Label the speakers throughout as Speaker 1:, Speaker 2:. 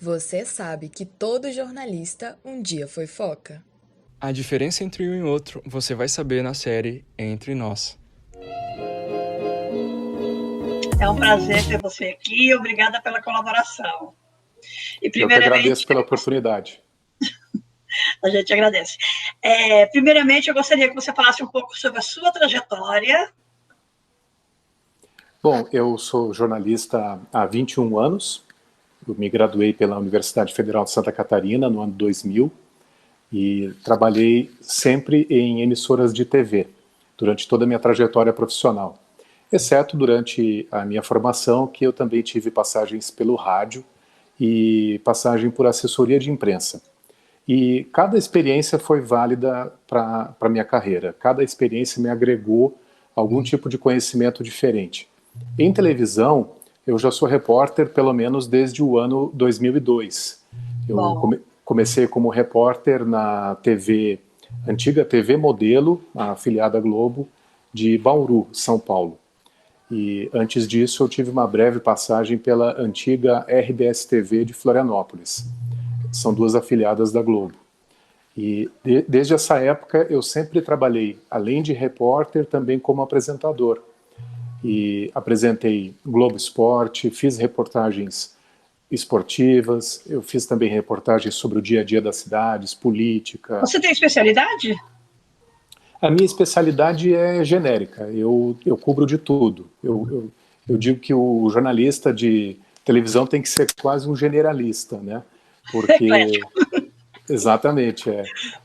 Speaker 1: Você sabe que todo jornalista um dia foi foca?
Speaker 2: A diferença entre um e outro você vai saber na série Entre Nós.
Speaker 3: É um prazer ter você aqui. Obrigada pela colaboração. E
Speaker 4: Eu que
Speaker 3: primeiramente,
Speaker 4: agradeço pela oportunidade.
Speaker 3: a gente agradece. Primeiramente, eu gostaria que você falasse um pouco sobre a sua trajetória.
Speaker 4: Bom, eu sou jornalista há 21 anos. Eu me graduei pela Universidade Federal de Santa Catarina no ano 2000 e trabalhei sempre em emissoras de TV durante toda a minha trajetória profissional, exceto durante a minha formação, que eu também tive passagens pelo rádio e passagem por assessoria de imprensa. E cada experiência foi válida para a minha carreira. Cada experiência me agregou algum tipo de conhecimento diferente. Em televisão, eu já sou repórter pelo menos desde o ano 2002. Eu comecei como repórter na TV, antiga TV Modelo, a afiliada Globo, de Bauru, São Paulo. E antes disso eu tive uma breve passagem pela antiga RBS TV de Florianópolis. São duas afiliadas da Globo. E desde essa época eu sempre trabalhei, além de repórter, também como apresentador. E apresentei Globo Esporte, fiz reportagens esportivas, eu fiz também reportagens sobre o dia a dia das cidades, política.
Speaker 3: Você tem especialidade?
Speaker 4: A minha especialidade é genérica, eu cubro de tudo. Eu digo que o jornalista de televisão tem que ser quase um generalista, né? Porque exatamente,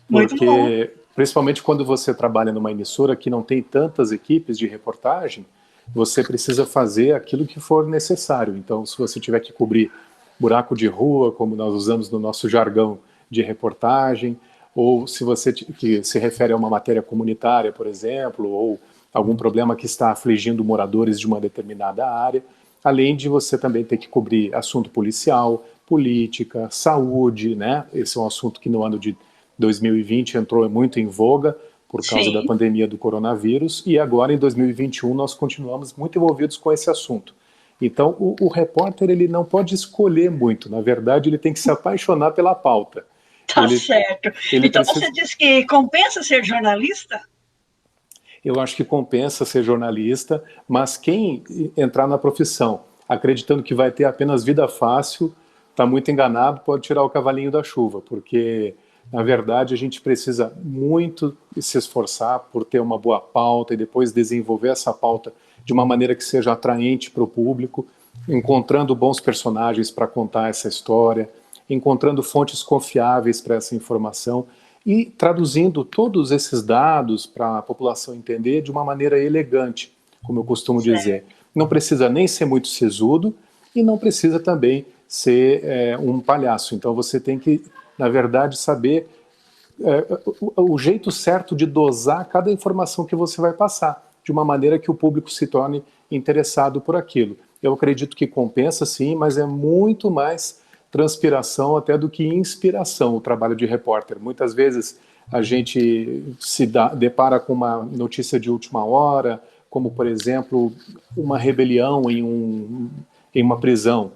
Speaker 4: porque principalmente quando você trabalha numa emissora que não tem tantas equipes de reportagem, você precisa fazer aquilo que for necessário. Então, se você tiver que cobrir buraco de rua, como nós usamos no nosso jargão de reportagem, ou se você que se refere a uma matéria comunitária, por exemplo, ou algum problema que está afligindo moradores de uma determinada área, além de você também ter que cobrir assunto policial, política, saúde, né? Esse é um assunto que no ano de 2020 entrou muito em voga por causa da pandemia do coronavírus, e agora em 2021 nós continuamos muito envolvidos com esse assunto. Então o repórter ele não pode escolher muito, na verdade ele tem que se apaixonar pela pauta.
Speaker 3: Tá certo. Então você diz que compensa ser jornalista?
Speaker 4: Eu acho que compensa ser jornalista, mas quem entrar na profissão acreditando que vai ter apenas vida fácil, está muito enganado, pode tirar o cavalinho da chuva, porque na verdade a gente precisa muito se esforçar por ter uma boa pauta e depois desenvolver essa pauta de uma maneira que seja atraente para o público, encontrando bons personagens para contar essa história, encontrando fontes confiáveis para essa informação e traduzindo todos esses dados para a população entender de uma maneira elegante, como eu costumo dizer. Não precisa nem ser muito sisudo e não precisa também ser um palhaço. Então você tem que, na verdade, saber o jeito certo de dosar cada informação que você vai passar, de uma maneira que o público se torne interessado por aquilo. Eu acredito que compensa sim, mas é muito mais transpiração até do que inspiração o trabalho de repórter. Muitas vezes a gente se depara com uma notícia de última hora, como, por exemplo, uma rebelião em uma prisão.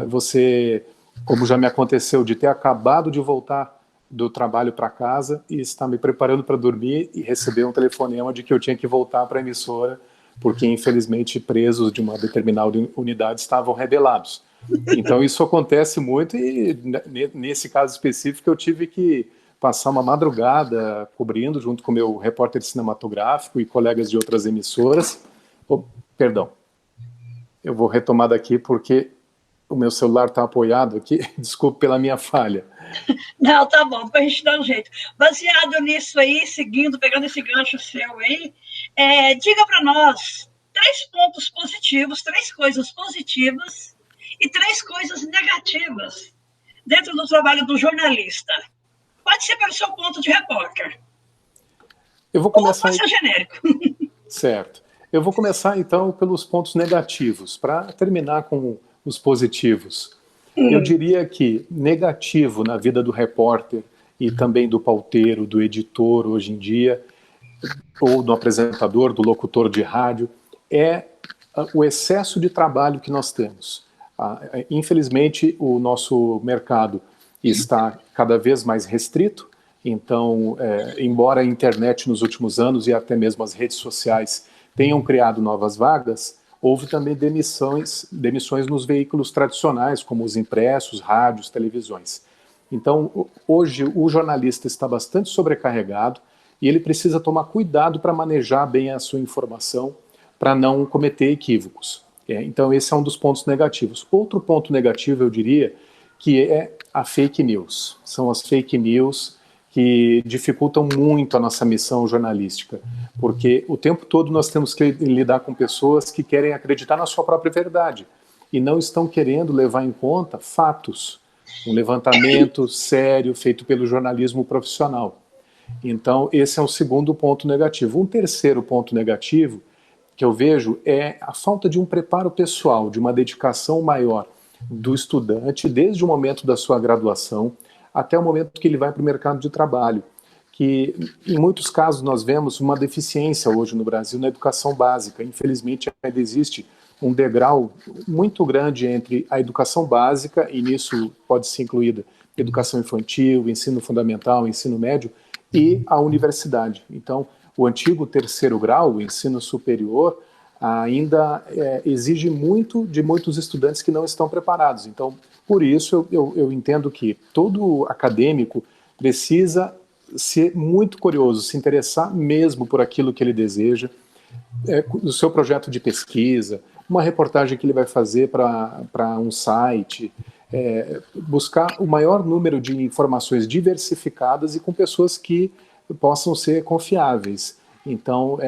Speaker 4: Você, como já me aconteceu, de ter acabado de voltar do trabalho para casa e estar me preparando para dormir e receber um telefonema de que eu tinha que voltar para a emissora, porque, infelizmente, presos de uma determinada unidade estavam rebelados. Então, isso acontece muito e, nesse caso específico, eu tive que passar uma madrugada cobrindo, junto com o meu repórter cinematográfico e colegas de outras emissoras. Perdão, eu vou retomar daqui porque o meu celular está apoiado aqui, desculpe pela minha falha.
Speaker 3: Não, tá bom, depois a gente dá um jeito. Baseado nisso aí, seguindo, pegando esse gancho seu aí, diga para nós 3 pontos positivos, 3 coisas positivas e 3 coisas negativas dentro do trabalho do jornalista. Pode ser pelo seu ponto de repórter.
Speaker 4: Eu vou começar.
Speaker 3: Ou pode ser genérico.
Speaker 4: Certo. Eu vou começar, então, pelos pontos negativos, para terminar com os positivos. Eu diria que negativo na vida do repórter e também do pauteiro, do editor hoje em dia, ou do apresentador, do locutor de rádio, é o excesso de trabalho que nós temos. Infelizmente, o nosso mercado está cada vez mais restrito, então, embora a internet nos últimos anos e até mesmo as redes sociais tenham criado novas vagas, houve também demissões nos veículos tradicionais, como os impressos, rádios, televisões. Então, hoje, o jornalista está bastante sobrecarregado e ele precisa tomar cuidado para manejar bem a sua informação, para não cometer equívocos. Então, esse é um dos pontos negativos. Outro ponto negativo, eu diria, que é a fake news. São as fake news que dificultam muito a nossa missão jornalística, porque o tempo todo nós temos que lidar com pessoas que querem acreditar na sua própria verdade e não estão querendo levar em conta fatos, um levantamento sério feito pelo jornalismo profissional. Então, esse é o segundo ponto negativo. Um terceiro ponto negativo que eu vejo é a falta de um preparo pessoal, de uma dedicação maior do estudante, desde o momento da sua graduação até o momento que ele vai para o mercado de trabalho, que em muitos casos nós vemos uma deficiência hoje no Brasil na educação básica. Infelizmente, ainda existe um degrau muito grande entre a educação básica, e nisso pode ser incluída educação infantil, ensino fundamental, ensino médio, e a universidade. Então, o antigo terceiro grau, o ensino superior, ainda exige muito de muitos estudantes que não estão preparados. Então, por isso, eu entendo que todo acadêmico precisa ser muito curioso, se interessar mesmo por aquilo que ele deseja, o seu projeto de pesquisa, uma reportagem que ele vai fazer para um site, buscar o maior número de informações diversificadas e com pessoas que possam ser confiáveis. Então,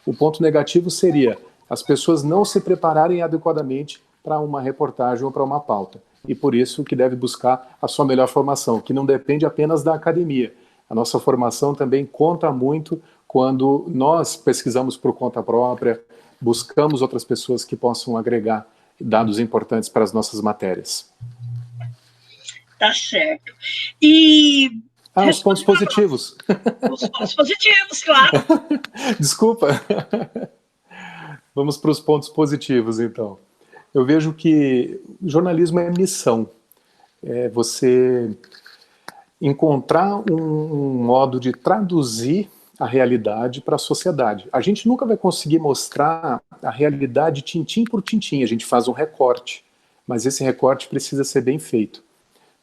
Speaker 4: o ponto negativo seria as pessoas não se prepararem adequadamente para uma reportagem ou para uma pauta. E por isso que deve buscar a sua melhor formação, que não depende apenas da academia. A nossa formação também conta muito quando nós pesquisamos por conta própria, buscamos outras pessoas que possam agregar dados importantes para as nossas matérias.
Speaker 3: Tá certo. E...
Speaker 4: os pontos positivos.
Speaker 3: Os pontos positivos, claro.
Speaker 4: Desculpa. Vamos para os pontos positivos, então. Eu vejo que jornalismo é missão. É você encontrar um modo de traduzir a realidade para a sociedade. A gente nunca vai conseguir mostrar a realidade tintim por tintim. A gente faz um recorte, mas esse recorte precisa ser bem feito.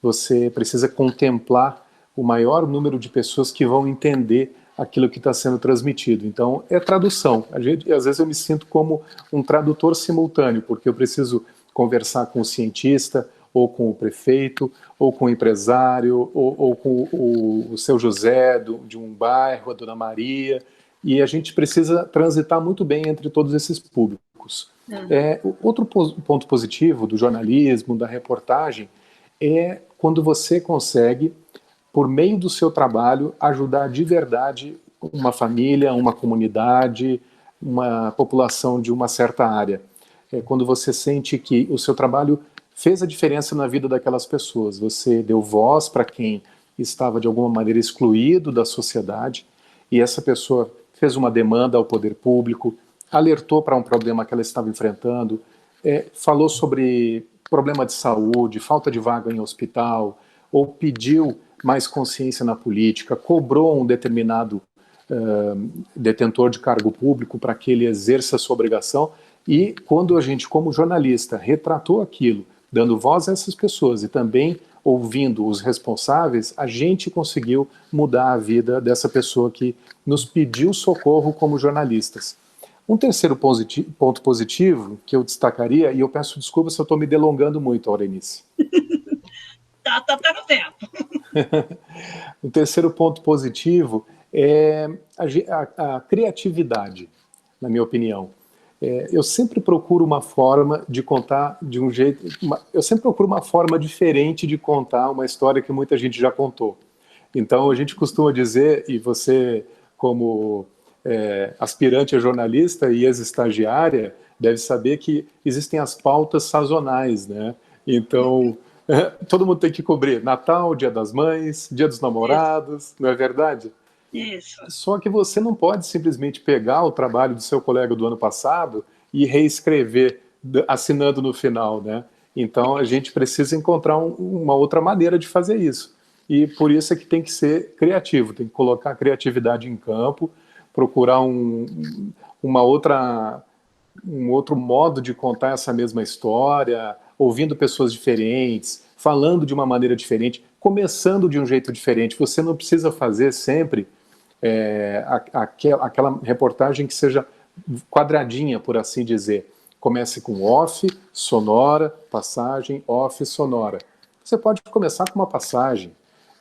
Speaker 4: Você precisa contemplar o maior número de pessoas que vão entender aquilo que está sendo transmitido. Então, é tradução. Às vezes eu me sinto como um tradutor simultâneo, porque eu preciso conversar com o cientista, ou com o prefeito, ou com o empresário, ou com o seu José de um bairro, a Dona Maria, e a gente precisa transitar muito bem entre todos esses públicos. Outro ponto positivo do jornalismo, da reportagem, é quando você consegue, por meio do seu trabalho, ajudar de verdade uma família, uma comunidade, uma população de uma certa área. Quando você sente que o seu trabalho fez a diferença na vida daquelas pessoas. Você deu voz para quem estava, de alguma maneira, excluído da sociedade, e essa pessoa fez uma demanda ao poder público, alertou para um problema que ela estava enfrentando, falou sobre problema de saúde, falta de vaga em hospital, ou pediu mais consciência na política, cobrou um determinado detentor de cargo público para que ele exerça a sua obrigação, e quando a gente, como jornalista, retratou aquilo, dando voz a essas pessoas e também ouvindo os responsáveis, a gente conseguiu mudar a vida dessa pessoa que nos pediu socorro como jornalistas. Um terceiro ponto positivo que eu destacaria, e eu peço desculpa se eu estou me delongando muito, Aurenice.
Speaker 3: Tá no tempo.
Speaker 4: O terceiro ponto positivo é a criatividade, na minha opinião. Eu sempre procuro uma forma de contar de um jeito... Eu sempre procuro uma forma diferente de contar uma história que muita gente já contou. Então, a gente costuma dizer, e você, como aspirante a jornalista e ex-estagiária, deve saber que existem as pautas sazonais, né? Então... todo mundo tem que cobrir Natal, Dia das Mães, Dia dos Namorados, não é verdade?
Speaker 3: Isso.
Speaker 4: Só que você não pode simplesmente pegar o trabalho do seu colega do ano passado e reescrever assinando no final, né? Então a gente precisa encontrar uma outra maneira de fazer isso. E por isso é que tem que ser criativo, tem que colocar a criatividade em campo, procurar um outro modo de contar essa mesma história, ouvindo pessoas diferentes, falando de uma maneira diferente, começando de um jeito diferente. Você não precisa fazer sempre aquela reportagem que seja quadradinha, por assim dizer. Comece com off, sonora, passagem, off, sonora. Você pode começar com uma passagem,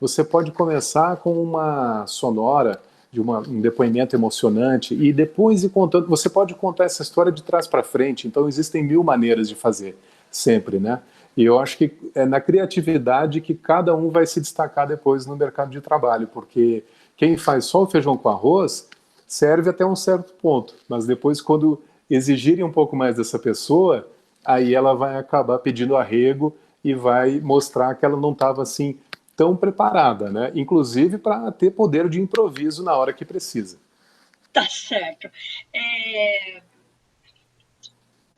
Speaker 4: você pode começar com uma sonora, de um depoimento emocionante, e depois ir contando. Você pode contar essa história de trás para frente, então existem 1000 maneiras de fazer, sempre, né? E eu acho que é na criatividade que cada um vai se destacar depois no mercado de trabalho, porque quem faz só o feijão com arroz serve até um certo ponto, mas depois, quando exigirem um pouco mais dessa pessoa, aí ela vai acabar pedindo arrego e vai mostrar que ela não estava assim tão preparada, né? Inclusive para ter poder de improviso na hora que precisa.
Speaker 3: Tá certo.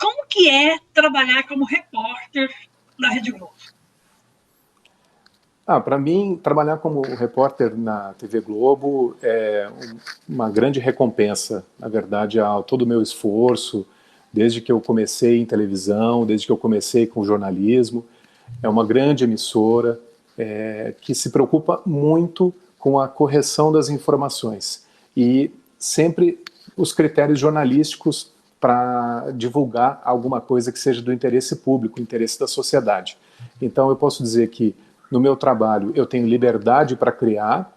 Speaker 3: Como que é trabalhar como repórter na Rede Globo?
Speaker 4: Para mim, trabalhar como repórter na TV Globo é uma grande recompensa, na verdade, a todo o meu esforço, desde que eu comecei em televisão, desde que eu comecei com jornalismo. É uma grande emissora que se preocupa muito com a correção das informações e sempre os critérios jornalísticos para divulgar alguma coisa que seja do interesse público, interesse da sociedade. Então, eu posso dizer que no meu trabalho eu tenho liberdade para criar,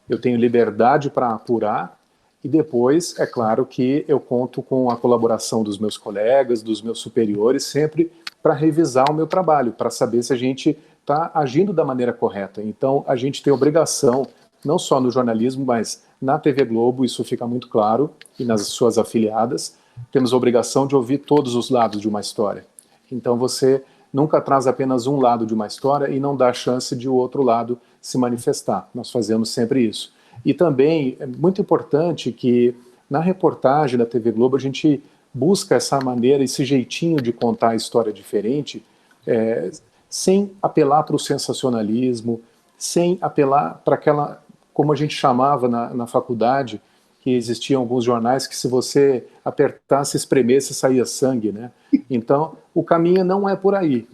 Speaker 4: eu tenho liberdade para apurar, e depois, é claro que eu conto com a colaboração dos meus colegas, dos meus superiores, sempre para revisar o meu trabalho, para saber se a gente está agindo da maneira correta. Então, a gente tem obrigação, não só no jornalismo, mas na TV Globo, isso fica muito claro, e nas suas afiliadas, temos a obrigação de ouvir todos os lados de uma história. Então, você nunca traz apenas um lado de uma história e não dá chance de o outro lado se manifestar. Nós fazemos sempre isso. E também é muito importante que na reportagem da TV Globo a gente busca essa maneira, esse jeitinho de contar a história diferente, sem apelar para o sensacionalismo, sem apelar para aquela, como a gente chamava na faculdade, que existiam alguns jornais que se você apertasse, espremesse, saía sangue, né? Então, o caminho não é por aí.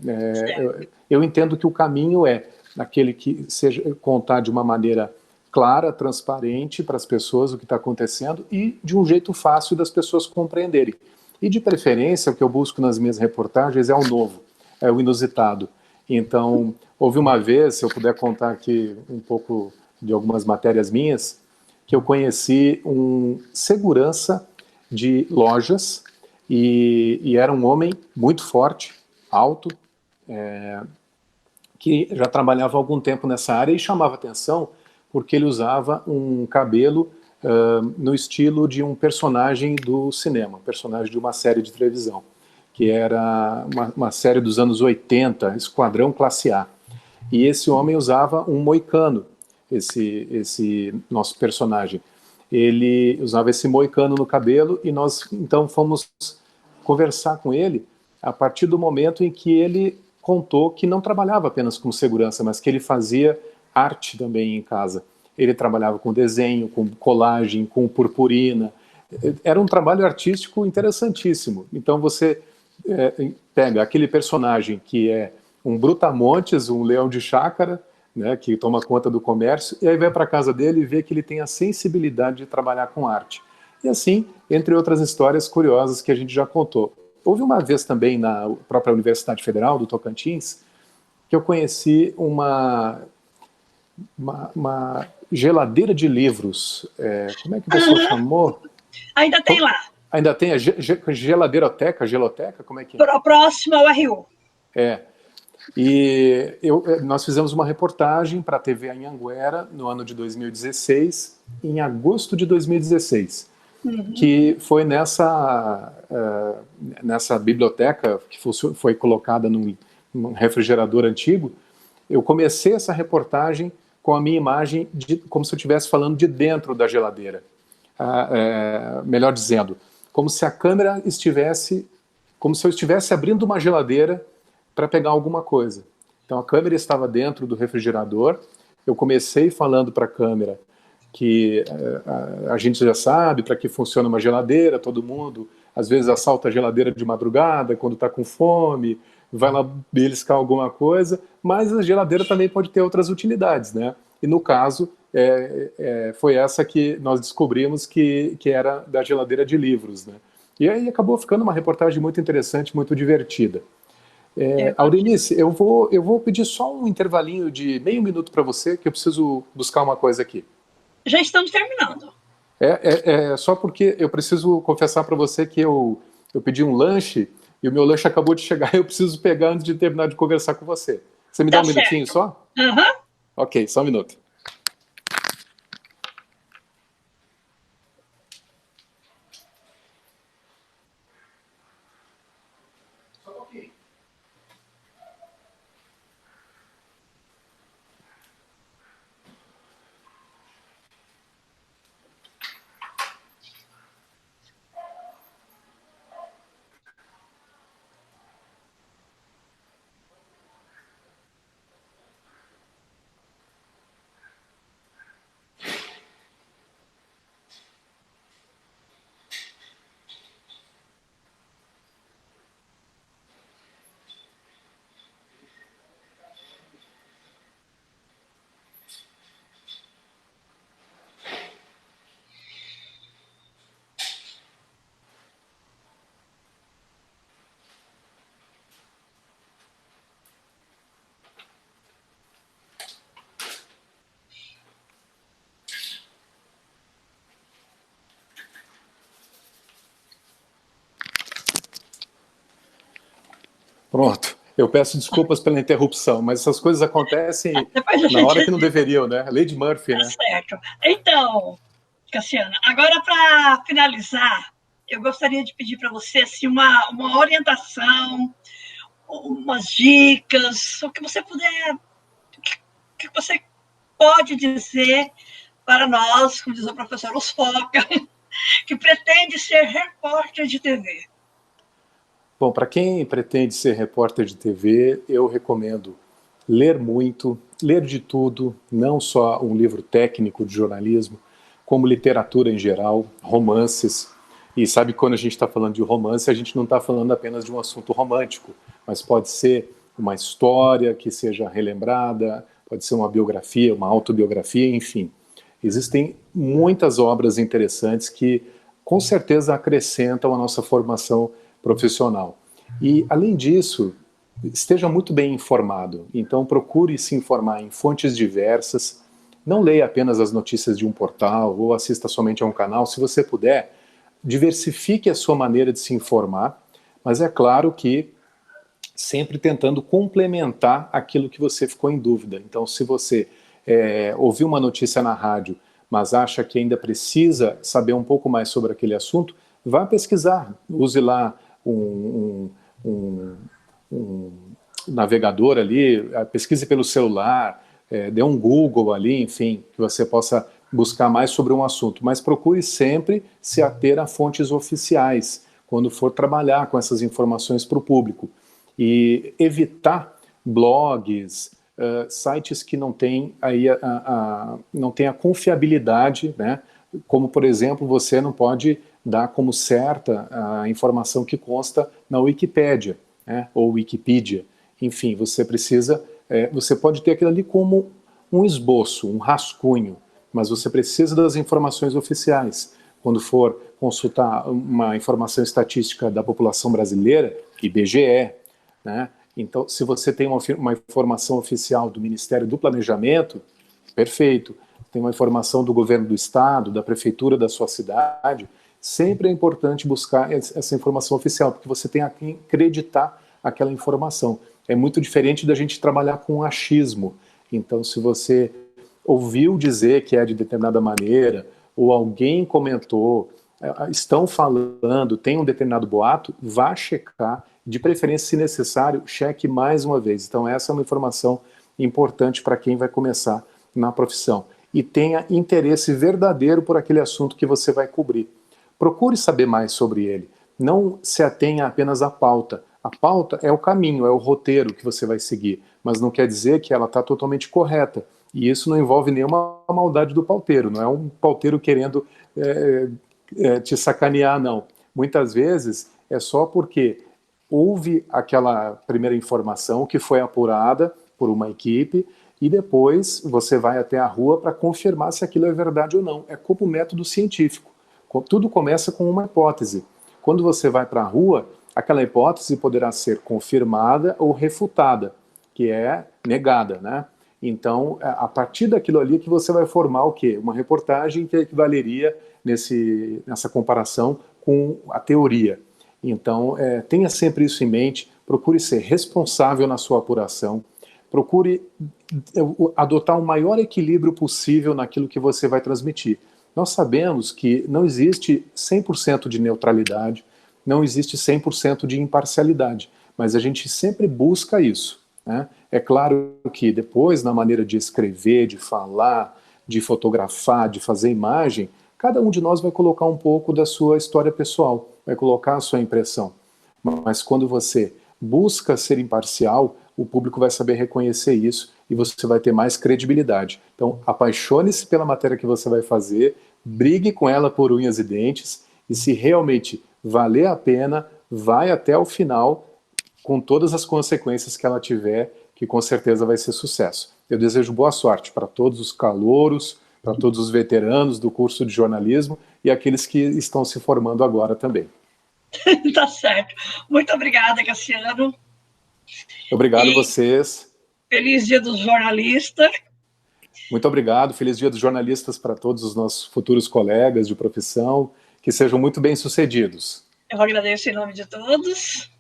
Speaker 4: Eu entendo que o caminho é aquele que seja contar de uma maneira clara, transparente para as pessoas o que está acontecendo e de um jeito fácil das pessoas compreenderem. E de preferência, o que eu busco nas minhas reportagens é o novo, é o inusitado. Então, houve uma vez, se eu puder contar aqui um pouco de algumas matérias minhas, que eu conheci um segurança de lojas e era um homem muito forte, alto, que já trabalhava há algum tempo nessa área e chamava atenção porque ele usava um cabelo no estilo de um personagem do cinema, um personagem de uma série de televisão, que era uma série dos anos 80, Esquadrão Classe A. E esse homem usava um moicano, esse nosso personagem. Ele usava esse moicano no cabelo e nós então fomos conversar com ele a partir do momento em que ele contou que não trabalhava apenas com segurança, mas que ele fazia arte também em casa. Ele trabalhava com desenho, com colagem, com purpurina. Era um trabalho artístico interessantíssimo. Então você pega aquele personagem que é um brutamontes, um leão de chácara, né, que toma conta do comércio, e aí vai para a casa dele e vê que ele tem a sensibilidade de trabalhar com arte. E assim, entre outras histórias curiosas que a gente já contou. Houve uma vez também na própria Universidade Federal do Tocantins que eu conheci uma geladeira de livros. Como é que você chamou?
Speaker 3: Ainda tem lá.
Speaker 4: Ainda tem a geladeiroteca, geloteca? Como é que é?
Speaker 3: Próximo ao RU.
Speaker 4: E nós fizemos uma reportagem para a TV Anhanguera no ano de 2016, em agosto de 2016, que foi nessa biblioteca que foi colocada num refrigerador antigo. Eu comecei essa reportagem com a minha imagem como se eu estivesse falando de dentro da geladeira. Melhor dizendo, como se a câmera estivesse como se eu estivesse abrindo uma geladeira para pegar alguma coisa. Então a câmera estava dentro do refrigerador, eu comecei falando para a câmera que a gente já sabe para que funciona uma geladeira, todo mundo às vezes assalta a geladeira de madrugada, quando está com fome, vai lá beliscar alguma coisa, mas a geladeira também pode ter outras utilidades, né? E no caso, foi essa que nós descobrimos que era da geladeira de livros, né? E aí acabou ficando uma reportagem muito interessante, muito divertida. Aurelice, eu vou pedir só um intervalinho de meio minuto para você, que eu preciso buscar uma coisa aqui.
Speaker 3: Já estamos terminando.
Speaker 4: Só porque eu preciso confessar para você que eu pedi um lanche e o meu lanche acabou de chegar e eu preciso pegar antes de terminar de conversar com você. Você me dá um minutinho só?
Speaker 3: Uhum.
Speaker 4: Ok, só um minuto. Pronto. Eu peço desculpas pela interrupção, mas essas coisas acontecem na hora que não deveriam, né? Lady Murphy, né?
Speaker 3: Certo. Então, Cassiana, agora para finalizar, eu gostaria de pedir para você assim, uma orientação, umas dicas, o que você puder, o que você pode dizer para nós, como diz o professor Osfoca, que pretende ser repórter de TV.
Speaker 4: Bom, para quem pretende ser repórter de TV, eu recomendo ler muito, ler de tudo, não só um livro técnico de jornalismo, como literatura em geral, romances. E sabe, quando a gente está falando de romance, a gente não está falando apenas de um assunto romântico, mas pode ser uma história que seja relembrada, pode ser uma biografia, uma autobiografia, enfim. Existem muitas obras interessantes que, com certeza, acrescentam a nossa formação profissional. E, além disso, esteja muito bem informado. Então, procure se informar em fontes diversas. Não leia apenas as notícias de um portal ou assista somente a um canal. Se você puder, diversifique a sua maneira de se informar, mas é claro que sempre tentando complementar aquilo que você ficou em dúvida. Então, se você ouviu uma notícia na rádio, mas acha que ainda precisa saber um pouco mais sobre aquele assunto, vá pesquisar. Use lá um navegador ali, pesquise pelo celular, dê um Google ali, enfim, que você possa buscar mais sobre um assunto. Mas procure sempre se ater a fontes oficiais, quando for trabalhar com essas informações para o público. E evitar blogs, sites que não têm não tem a confiabilidade, né? Como, por exemplo, você não pode dar como certa a informação que consta na Wikipédia, né? Ou Wikipedia. Enfim, você precisa, você pode ter aquilo ali como um esboço, um rascunho, mas você precisa das informações oficiais. Quando for consultar uma informação estatística da população brasileira, IBGE, né? Então, se você tem uma informação oficial do Ministério do Planejamento, perfeito. Tem uma informação do governo do estado, da prefeitura da sua cidade, sempre é importante buscar essa informação oficial, porque você tem a quem acreditar aquela informação. É muito diferente da gente trabalhar com achismo. Então, se você ouviu dizer que é de determinada maneira, ou alguém comentou, estão falando, tem um determinado boato, vá checar, de preferência, se necessário, cheque mais uma vez. Então, essa é uma informação importante para quem vai começar na profissão. E tenha interesse verdadeiro por aquele assunto que você vai cobrir. Procure saber mais sobre ele. não se atenha apenas à pauta. A pauta é o caminho, é o roteiro que você vai seguir, mas não quer dizer que ela está totalmente correta. E isso não envolve nenhuma maldade do pauteiro, não é um pauteiro querendo te sacanear, não. Muitas vezes é só porque houve aquela primeira informação que foi apurada por uma equipe e depois você vai até a rua para confirmar se aquilo é verdade ou não. É como método científico. Tudo começa com uma hipótese. Quando você vai para a rua, aquela hipótese poderá ser confirmada ou refutada, que é negada, né? Então, a partir daquilo ali que você vai formar o quê? Uma reportagem que equivaleria nessa comparação com a teoria. Então, tenha sempre isso em mente, procure ser responsável na sua apuração, procure adotar o maior equilíbrio possível naquilo que você vai transmitir. Nós sabemos que não existe 100% de neutralidade, não existe 100% de imparcialidade, mas a gente sempre busca isso, né? É claro que depois, na maneira de escrever, de falar, de fotografar, de fazer imagem, cada um de nós vai colocar um pouco da sua história pessoal, vai colocar a sua impressão. Mas quando você busca ser imparcial, o público vai saber reconhecer isso e você vai ter mais credibilidade. Então, apaixone-se pela matéria que você vai fazer, brigue com ela por unhas e dentes, e se realmente valer a pena, vai até o final, com todas as consequências que ela tiver, que com certeza vai ser sucesso. Eu desejo boa sorte para todos os calouros, para todos os veteranos do curso de jornalismo e aqueles que estão se formando agora também.
Speaker 3: Tá certo. Muito obrigada, Cassiano.
Speaker 4: Obrigado a vocês.
Speaker 3: Feliz Dia dos Jornalistas.
Speaker 4: Muito obrigado. Feliz Dia dos Jornalistas para todos os nossos futuros colegas de profissão. Que sejam muito bem-sucedidos.
Speaker 3: Eu agradeço em nome de todos.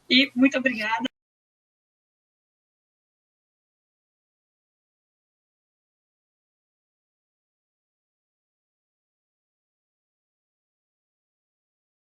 Speaker 3: E muito obrigada.